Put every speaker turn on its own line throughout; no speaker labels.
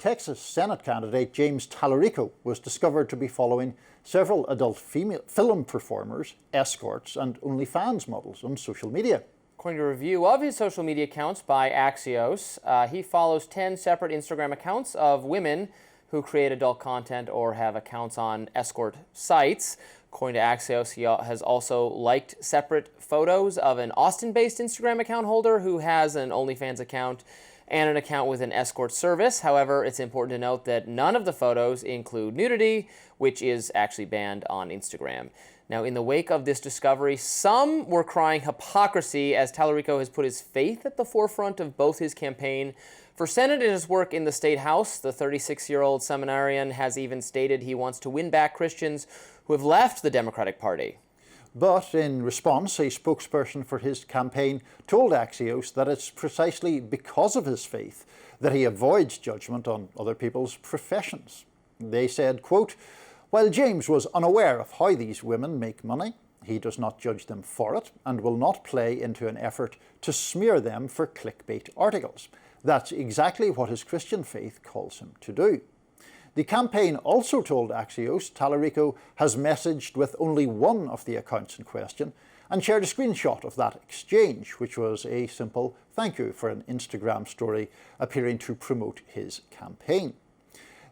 Texas Senate candidate James Talarico was discovered to be following several adult female film performers, escorts, and OnlyFans models on social media.
According to a review of his social media accounts by Axios, he follows 10 separate Instagram accounts of women who create adult content or have accounts on escort sites. According to Axios, he has also liked separate photos of an Austin-based Instagram account holder who has an OnlyFans account and an account with an escort service. However, it's important to note that none of the photos include nudity, which is actually banned on Instagram. Now, in the wake of this discovery, some were crying hypocrisy as Talarico has put his faith at the forefront of both his campaign for Senate and his work in the state house. The 36-year-old seminarian has even stated he wants to win back Christians who have left the Democratic Party.
But in response, a spokesperson for his campaign told Axios that it's precisely because of his faith that he avoids judgment on other people's professions. They said, quote, "While James was unaware of how these women make money, he does not judge them for it and will not play into an effort to smear them for clickbait articles. That's exactly what his Christian faith calls him to do." The campaign also told Axios Talarico has messaged with only one of the accounts in question and shared a screenshot of that exchange, which was a simple thank you for an Instagram story appearing to promote his campaign.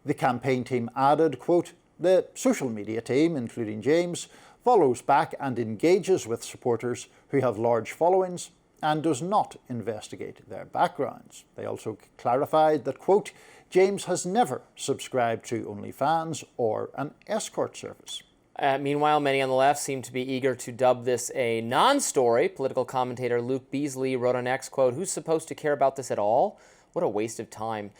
The campaign team added, quote, "The social media team, including James, follows back and engages with supporters who have large followings and does not investigate their backgrounds." They also clarified that, quote, "James has never subscribed to OnlyFans or an escort service."
Meanwhile, many on the left seem to be eager to dub this a non-story. Political commentator Luke Beasley wrote on X, quote, "Who's supposed to care about this at all? What a waste of time."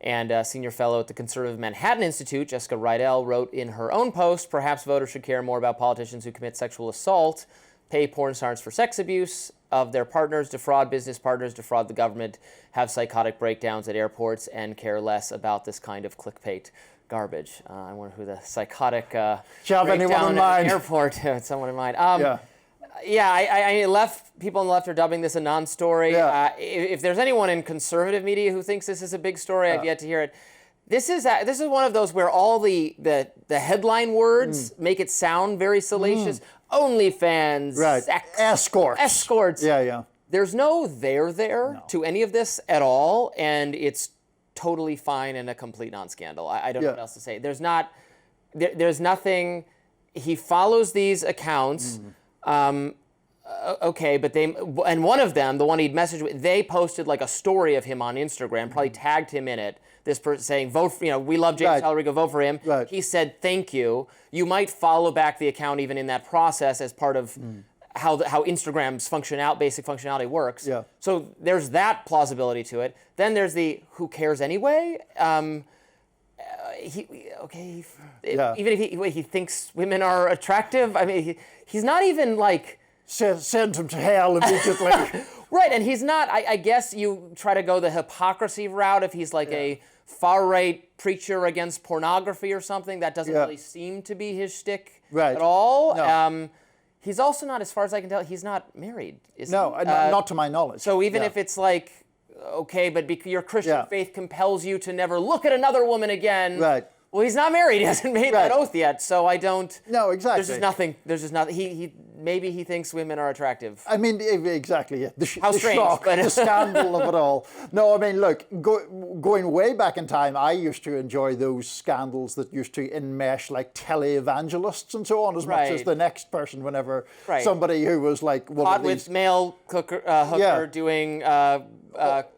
And senior fellow at the Conservative Manhattan Institute, Jessica Rydell, wrote in her own post, "Perhaps voters should care more about politicians who commit sexual assault, pay porn stars for sex abuse of their partners, defraud business partners, defraud the government, have psychotic breakdowns at airports, and care less about this kind of clickbait garbage." I wonder who the psychotic breakdown at an airport had someone in mind. People on the left are dubbing this a non-story.
Yeah.
If there's anyone in conservative media who thinks this is a big story, I've yet to hear it. This is one of those where all the headline words make it sound very salacious. OnlyFans,
right. Escorts. Yeah.
There's no there to any of this at all, and it's totally fine and a complete non-scandal. I don't know what else to say. There's nothing. He follows these accounts. Okay, but one of them, the one he'd messaged with, they posted like a story of him on Instagram, probably tagged him in it. This person saying, "Vote, we love James Talarico, vote for him."
Right.
He said, "Thank you." You might follow back the account even in that process as part of how Instagram's basic functionality works.
Yeah.
So there's that plausibility to it. Then there's the who cares anyway. Even if he thinks women are attractive, I mean, he's not even like
send him to hell immediately.
Right, and he's not. I guess you try to go the hypocrisy route if he's like a far-right preacher against pornography or something. That doesn't really seem to be his shtick at all.
No.
He's also not, as far as I can tell, he's not married, is he?
No, not to my knowledge.
So even if it's like, okay, but your Christian faith compels you to never look at another woman again.
Right.
Well, he's not married. He hasn't made that oath yet, so I don't.
No, exactly.
There's just nothing. Maybe he thinks women are attractive.
I mean, exactly. Yeah.
How strange,
shock, the scandal of it all. No, I mean, look, going way back in time, I used to enjoy those scandals that used to enmesh like televangelists and so on, as much as the next person. Whenever somebody who was like
caught with male hooker doing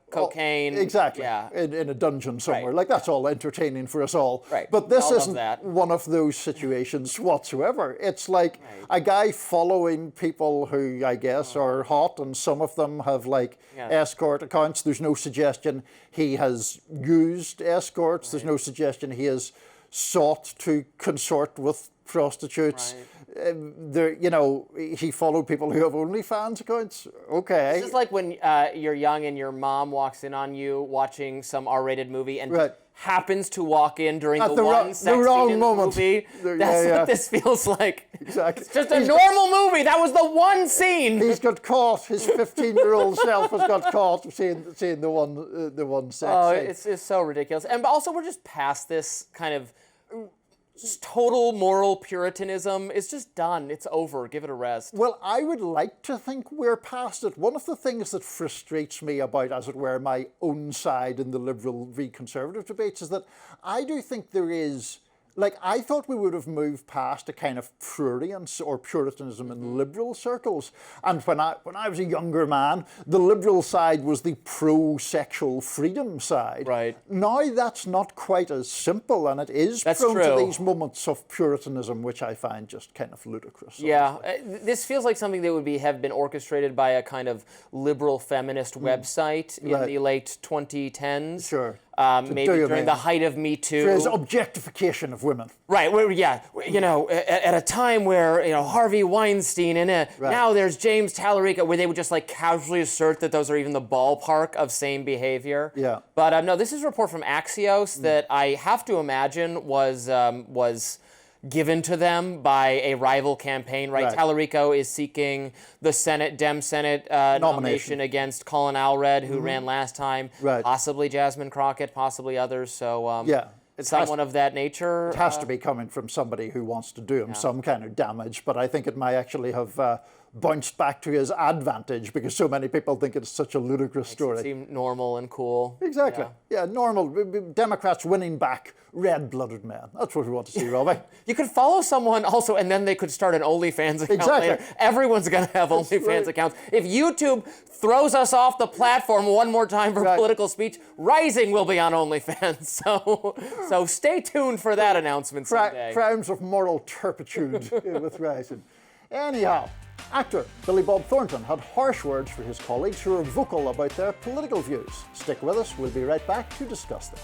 cocaine.
Exactly.
Yeah.
In a dungeon somewhere. Like, that's all entertaining for us all.
Right.
But this isn't one of those situations whatsoever. It's like a guy following people who, I guess, are hot, and some of them have like escort accounts. There's no suggestion he has used escorts. There's no suggestion he has sought to consort with prostitutes. He followed people who have OnlyFans accounts. Okay.
It's just like when you're young and your mom walks in on you watching some R-rated movie and happens to walk in during
At
the one sex
wrong
scene in the
moment.
movie. That's what this feels like.
Exactly.
It's just a normal movie. That was the one scene.
He's got caught. His 15-year-old self has got caught seeing the one sex scene.
It's so ridiculous. And also, we're just past this kind of just total moral puritanism. It's just done. It's over. Give it a rest.
Well, I would like to think we're past it. One of the things that frustrates me about, as it were, my own side in the liberal v conservative debates is that I do think there is, like, I thought we would have moved past a kind of prurience or puritanism in liberal circles. And when I was a younger man, the liberal side was the pro-sexual freedom side.
Right.
Now that's not quite as simple, and it is prone to these moments of puritanism, which I find just kind of ludicrous.
Yeah, this feels like something that would have been orchestrated by a kind of liberal feminist website in the late 2010s.
Sure.
Maybe during the height of Me Too.
There's objectification of women.
Right, at a time where, Harvey Weinstein and now there's James Talarico, where they would just like casually assert that those are even the ballpark of same behavior.
Yeah.
But no, this is a report from Axios that I have to imagine was given to them by a rival campaign, right? Talarico is seeking the Dem Senate nomination against Colin Allred, who ran last time, possibly Jasmine Crockett, possibly others. So it's someone of that nature.
It has to be coming from somebody who wants to do him some kind of damage, but I think it might actually have bounced back to his advantage because so many people think it's such a ludicrous story.
It seemed normal and cool.
Exactly. Yeah, normal. Democrats winning back red-blooded men. That's what we want to see, Robbie.
You could follow someone also, and then they could start an OnlyFans account later. Everyone's going to have OnlyFans accounts. If YouTube throws us off the platform one more time for political speech, Rising will be on OnlyFans. So stay tuned for that announcement someday.
Crimes of moral turpitude with Rising. Anyhow, actor Billy Bob Thornton had harsh words for his colleagues who are vocal about their political views. Stick with us. We'll be right back to discuss that.